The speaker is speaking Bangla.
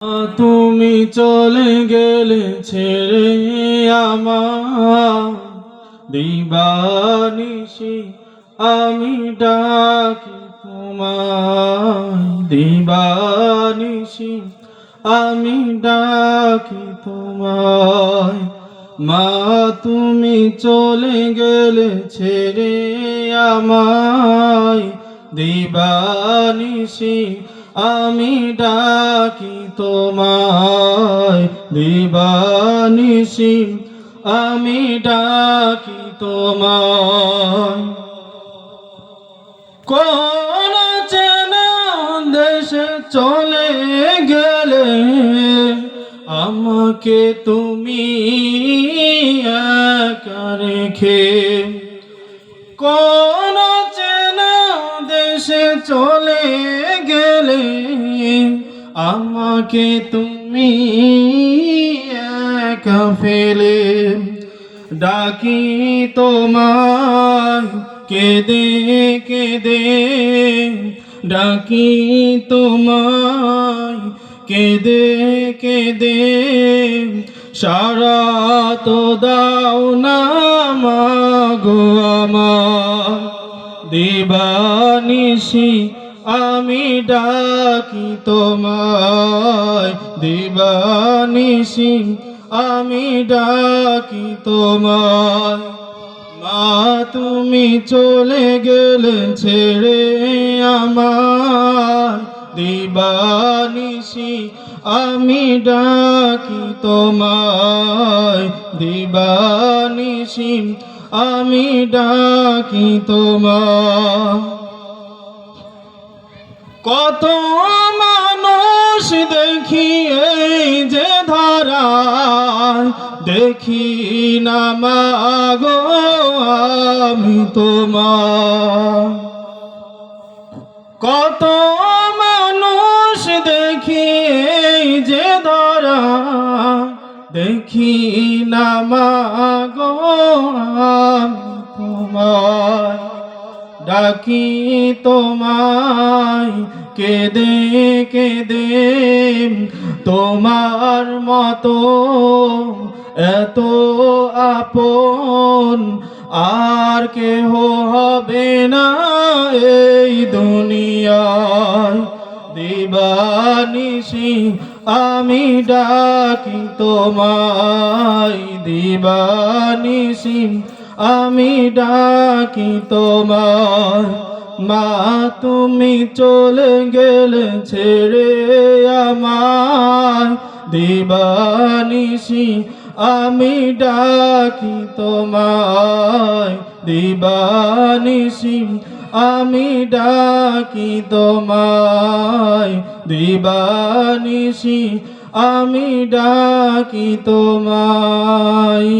তুমি চলে গেলে ছেড়ে আমার দিবানিশি আমি ডাকি তোমায় দিবানিশি আমি ডাকি তোমায় মা তুমি চলে গেলে ছেড়ে আমায় দিবানিশি আমি ডাকি তোমায় দিবানিশি আমি ডাকি তোমায় কোন চেনা দেশে চলে গেলে আমাকে তুমি একা রেখে কোন চেনা দেশে চলে গেলে আমাকে তুমি একা ফেলে ডাকি তোমায় কেঁদে কেঁদে ডাকি তোমায় কেঁদে কেঁদে সারা তো দাও না মাগো আমার দিবানিশি আমি ডাকি তোমায় দিবানিশি আমি ডাকি তোমায় মা তুমি চলে গেলে ছেড়ে আমার দিবানিশি আমি ডাকি তোমায় দিবানিশি আমি ডাকি তোমায় কত মানুষ দেখি এই যে ধরায় দেখি না মাগো আমি তোমার কত মানুষ দেখি এই যে ধরায় দেখি না মাগো আমি তোমার ডাকি তোমায় কেঁদে কেঁদে তোমার মতো এত আপন আর কেহ হবে না এই দুনিয়ায় দিবানিশি আমি ডাকি তোমায় দিবানিশি আমি ডাকি তোমায় মা তুমি চলে গেলে ছেড়ে আমায় দিবানিশি আমি ডাকি তোমায় দিবানিশি আমি ডাকি তোমায় দিবানিশি আমি ডাকি তোমায়।